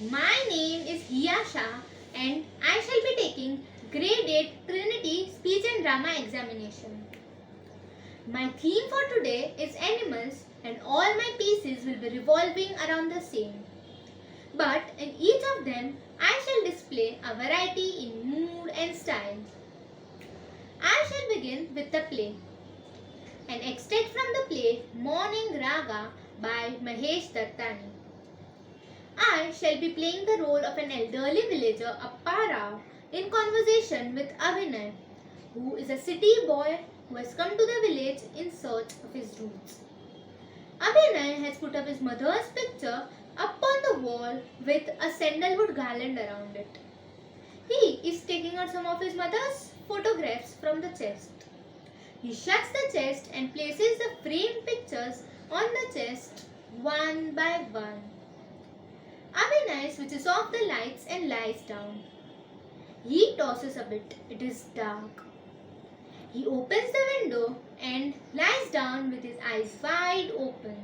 My name is Hiyasha and I shall be taking Grade 8 Trinity Speech and Drama examination. My theme for today is animals and all my pieces will be revolving around the same. But in each of them, I shall display a variety in mood and style. I shall begin with the play. An extract from the play Morning Raga by Mahesh Dattani. I shall be playing the role of an elderly villager, Apparao, in conversation with Abhinay, who is a city boy who has come to the village in search of his roots. Abhinay has put up his mother's picture up on the wall with a sandalwood garland around it. He is taking out some of his mother's photographs from the chest. He shuts the chest and places the framed pictures on the chest one by one. Abhinay switches off the lights and lies down. He tosses a bit. It is dark. He opens the window and lies down with his eyes wide open.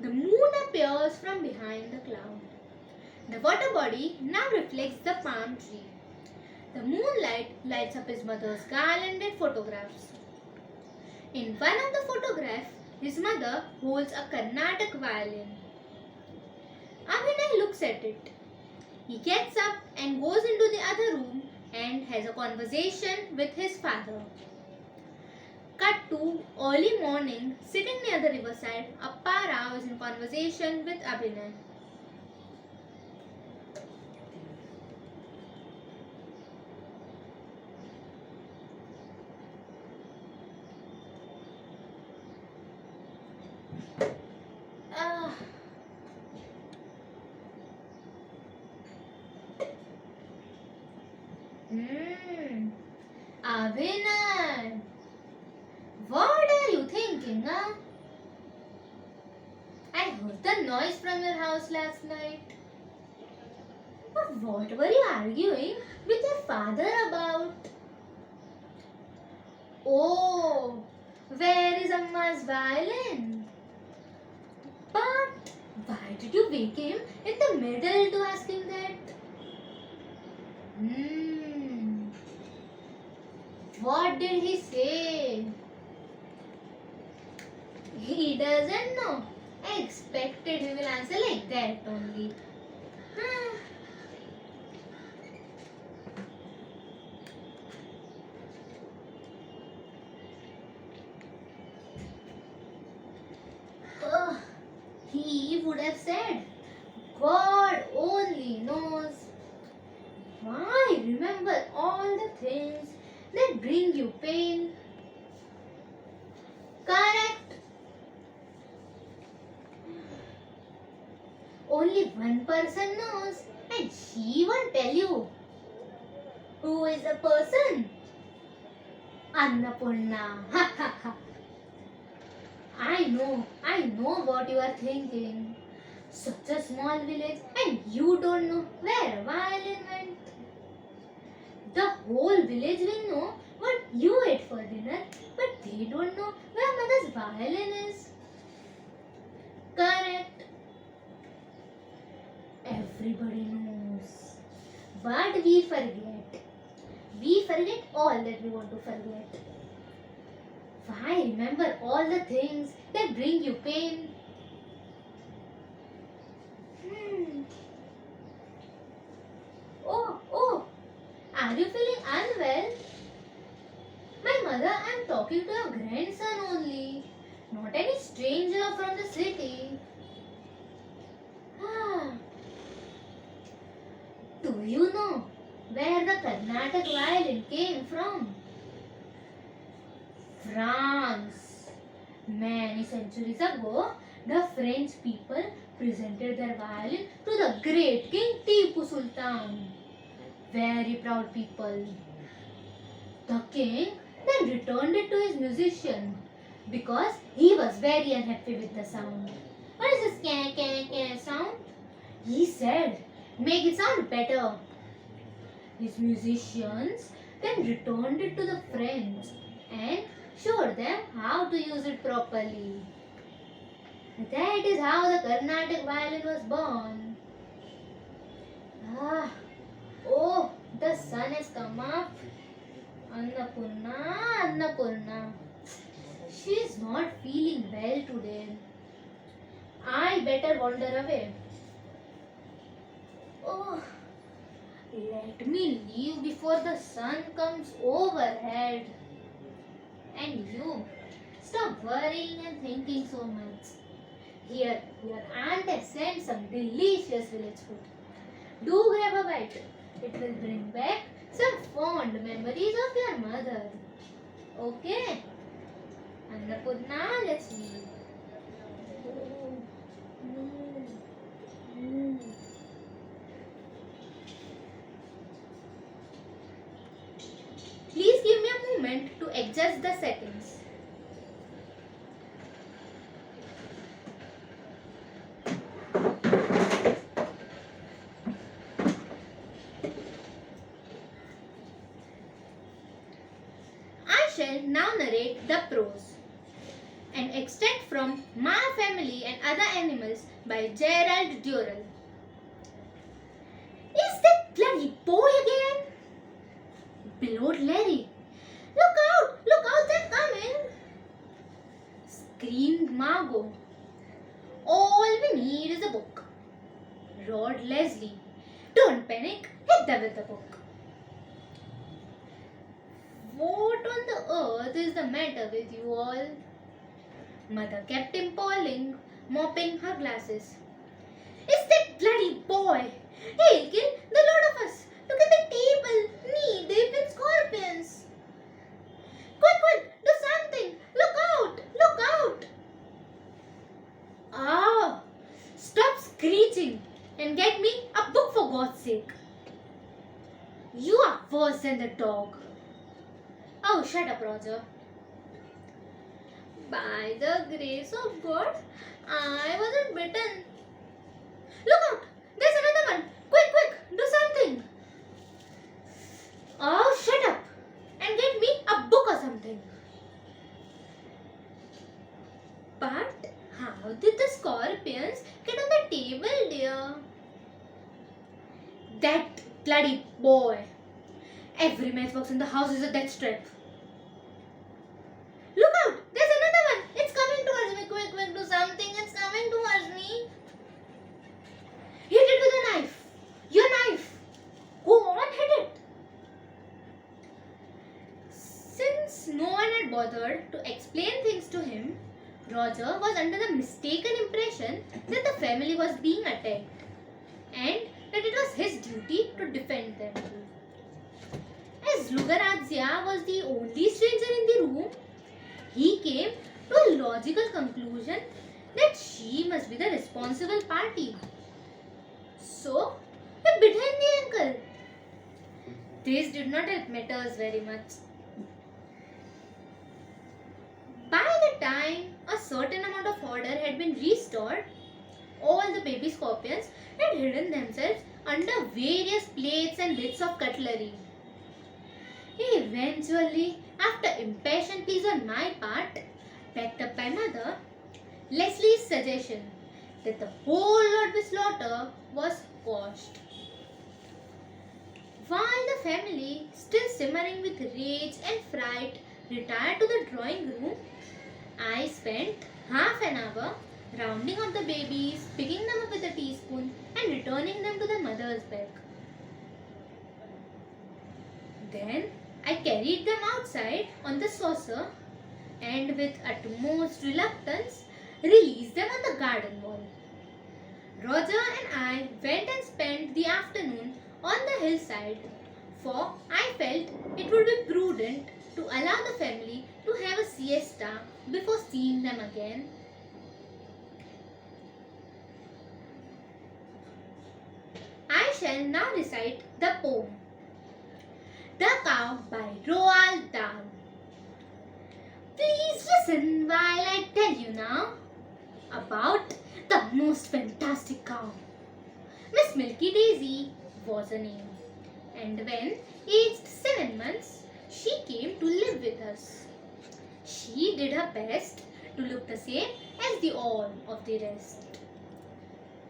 The moon appears from behind the cloud. The water body now reflects the palm tree. The moonlight lights up his mother's garlanded photographs. In one of the photographs, his mother holds a Carnatic violin. Abhinay looks at it. He gets up and goes into the other room and has a conversation with his father. Cut to early morning, sitting near the riverside, Apparao is in conversation with Abhinay. Ah. Abhinay, what are you thinking, huh? I heard the noise from your house last night. But what were you arguing with your father about? Oh, where is Amma's violin? But why did you wake him in the middle to ask him that? What did he say? He doesn't know. I expected he will answer like that only. He would have said, God only knows. I remember all the things that bring you pain. Correct. Only one person knows and she won't tell you. Who is the person? Annapurna. I know what you are thinking. Such a small village and you don't know where a violin went. The whole village will know what you ate for dinner, but they don't know where mother's violin is. Correct. Everybody knows. But we forget. We forget all that we want to forget. Why remember all the things that bring you pain? Oh, are you feeling unwell? My mother, I'm talking to your grandson only, not any stranger from the city. Do you know where the Carnatic violin came from? France. Many centuries ago, the French people presented their violin to the great King Tipu Sultan. Very proud people. The king then returned it to his musician because he was very unhappy with the sound. What is this keh keh keh sound? He said, make it sound better. His musicians then returned it to the French and showed them how to use it properly. That is how the Carnatic violin was born. Ah, oh, the sun has come up. Annapurna, Annapurna. She is not feeling well today. I better wander away. Oh, let me leave before the sun comes overhead. And you, stop worrying and thinking so much. Here, your aunt has sent some delicious village food. Do grab a bite. It will bring back some fond memories of your mother. Okay? Annapurna, let's eat. Please give me a moment to adjust the settings. I shall now narrate the prose. An extract from My Family and Other Animals by Gerald Durrell. Is that bloody boy again? Bellowed Larry. Look out, they're coming! Screamed Margot. All we need is a book. Roared Leslie. Don't panic, hit them with the book. What on the earth is the matter with you all? Mother kept imploring, mopping her glasses. Is that bloody boy? He'll kill the lot of us. Look at the table, knee deep in scorpions. Quick, do something. Look out. Ah, stop screeching and get me a book for God's sake. You are worse than the dog. Oh, shut up, Roger. By the grace of God, I wasn't bitten. Look out! There's another one! Quick! Do something! Oh, shut up! And get me a book or something. But how did the scorpions get on the table, dear? That bloody boy! Every matchbox in the house is a death trap. Look out! There's another one! It's coming towards me! Quick, do something! It's coming towards me! Hit it with a knife! Your knife! Go on, hit it! Since no one had bothered to explain things to him, Roger was under the mistaken impression that the family was being attacked and that it was his duty to defend them. As Lugarazia was the only stranger in the room, he came to a logical conclusion that she must be the responsible party. So, he bit her in the ankle. This did not help matters very much. By the time a certain amount of order had been restored, all the baby scorpions had hidden themselves under various plates and bits of cutlery. Eventually, after impatient pleas on my part, backed up by mother, Leslie's suggestion that the whole lot be slaughter was quashed. While the family, still simmering with rage and fright, retired to the drawing room, I spent half an hour rounding up the babies, picking them up with a teaspoon and returning them to their mother's bag. Then I carried them outside on the saucer and with utmost reluctance released them on the garden wall. Roger and I went and spent the afternoon on the hillside, for I felt it would be prudent to allow the family to have a siesta before seeing them again. I shall now recite the poem The Cow by Roald Dahl. Please listen while I tell you now about the most fantastic cow. Miss Milky Daisy was her name, and when aged 7 months, she came to live with us. She did her best to look the same as the all of the rest.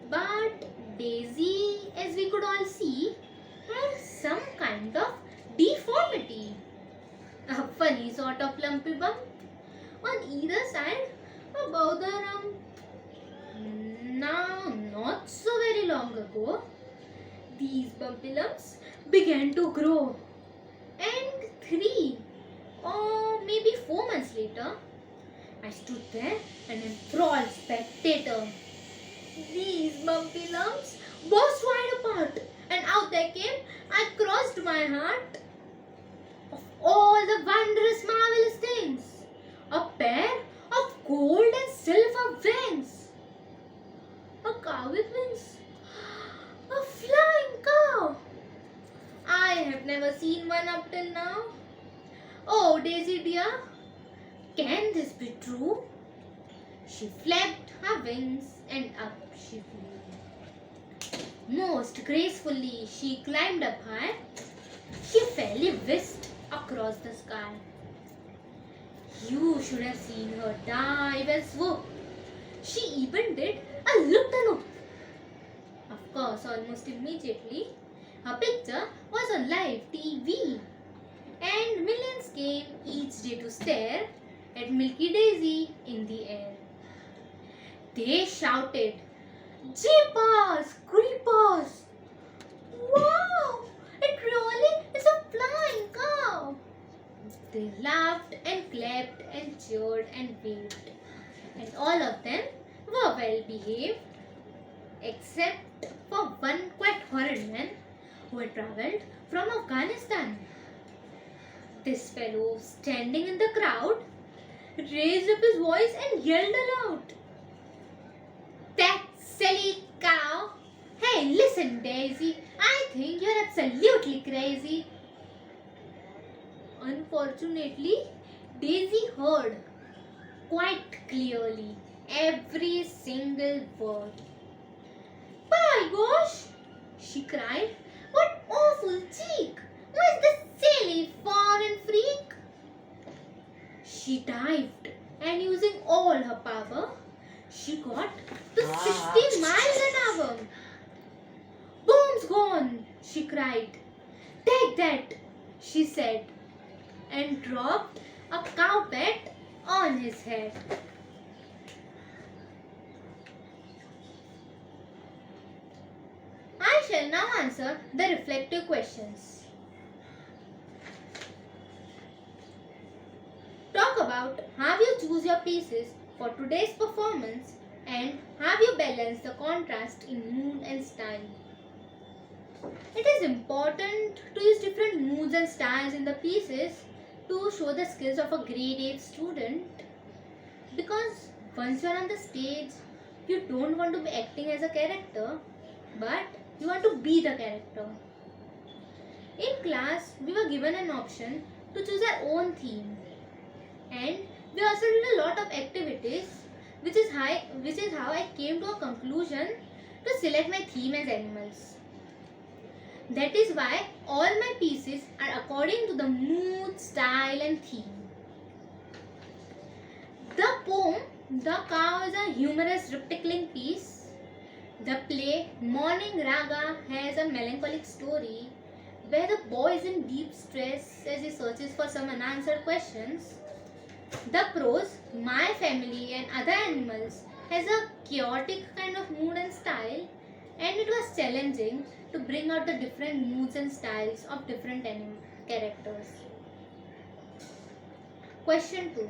But Daisy, as we could all see, had some kind of deformity. A funny sort of lumpy bump on either side above the rump. Now, not so very long ago, these bumpy lumps began to grow. And 3 or maybe 4 months later, I stood there an enthralled spectator. These bumpy lumps burst wide apart, and out there came, I crossed my heart, of all the wondrous, marvelous things, a pair of gold and silver wings, a cow with wings, a flying cow. I have never seen one up till now. Oh, Daisy dear, can this be true? She flapped her wings and up she flew. Most gracefully she climbed up high. She fairly whisked across the sky. You should have seen her dive and swoop. She even did a loop-de-loop. Of course, almost immediately, her picture was on live TV. And millions came each day to stare at Milky Daisy in the air. They shouted, "Jeepers, creepers! Wow! It really is a flying cow!" They laughed and clapped and cheered and waved. And all of them were well behaved, except for one quite horrid man who had travelled from Afghanistan. This fellow, standing in the crowd, raised up his voice and yelled aloud, "That silly cow! Hey, listen, Daisy, I think you're absolutely crazy." Unfortunately, Daisy heard quite clearly every single word. "By gosh!" she cried. "What awful cheek! Who is this silly foreign freak?" She dived, and using all her power, she got to 60 miles an hour. "Boom's gone!" she cried. "Take that!" she said, and dropped a cow pet on his head. I shall now answer the reflective questions. Talk about how you choose your pieces for today's performance and how you balance the contrast in mood and style. It is important to use different moods and styles in the pieces to show the skills of a grade 8 student, because once you are on the stage, you don't want to be acting as a character, but you want to be the character. In class, we were given an option to choose our own theme, and we also did a lot of activities, which is how I came to a conclusion to select my theme as animals. That is why all my pieces are according to the mood, style and theme. The poem "The Cow" is a humorous rip-tickling piece. The play "Morning Raga" has a melancholic story where the boy is in deep stress as he searches for some unanswered questions. The prose "My Family and Other Animals" has a chaotic kind of mood and style, and it was challenging to bring out the different moods and styles of different characters. Question 2.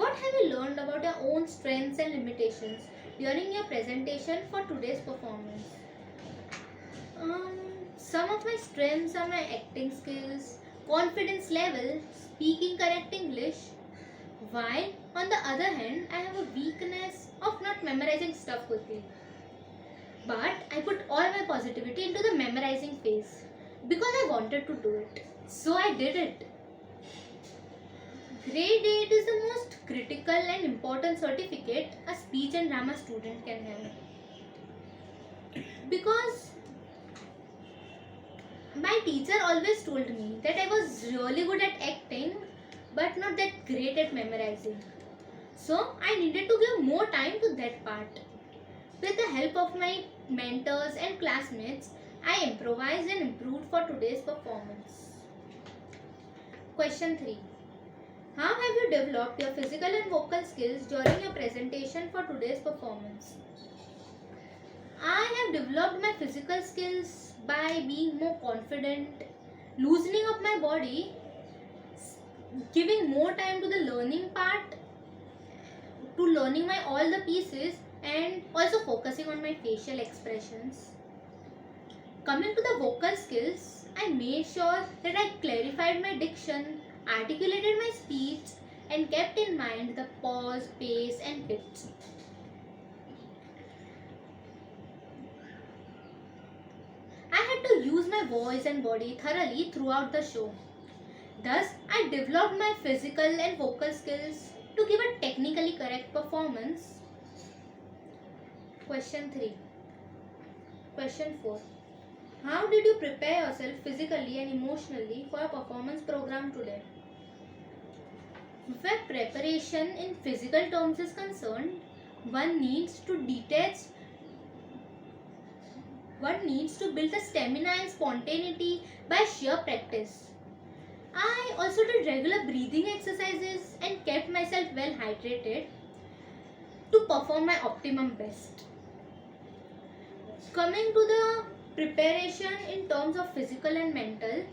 What have you learned about your own strengths and limitations during your presentation for today's performance? Some of my strengths are my acting skills, confidence level, speaking correct English, while on the other hand, I have a weakness of not memorizing stuff quickly. But I put all my positivity into the memorizing phase because I wanted to do it. So I did it. Grade 8 is the most critical and important certificate a speech and drama student can have. Because my teacher always told me that I was really good at acting but not that great at memorizing. So I needed to give more time to that part. With the help of my mentors and classmates, I improvised and improved for today's performance. Question 3. How have you developed your physical and vocal skills during your presentation for today's performance? I have developed my physical skills by being more confident, loosening up my body, giving more time to the learning part, to learning my all the pieces, and also focusing on my facial expressions. Coming to the vocal skills, I made sure that I clarified my diction, articulated my speech, and kept in mind the pause, pace, and pitch. I had to use my voice and body thoroughly throughout the show. Thus, I developed my physical and vocal skills to give a technically correct performance. Question 3. Question 4. How did you prepare yourself physically and emotionally for a performance program today? Where preparation in physical terms is concerned, one needs to build the stamina and spontaneity by sheer practice. I also did regular breathing exercises and kept myself well hydrated to perform my optimum best. Coming to the preparation in terms of physical and mental,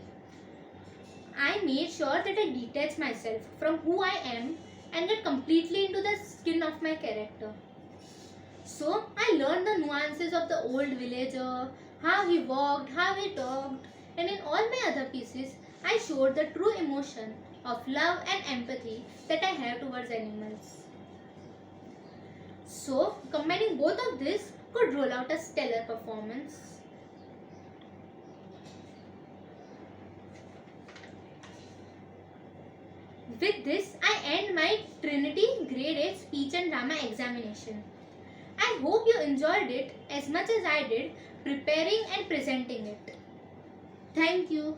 I made sure that I detach myself from who I am and get completely into the skin of my character. So I learned the nuances of the old villager, how he walked, how he talked, and in all my other pieces, I showed the true emotion of love and empathy that I have towards animals. So, combining both of this could roll out a stellar performance. With this, I end my Trinity Grade 8 Speech and Drama examination. I hope you enjoyed it as much as I did preparing and presenting it. Thank you.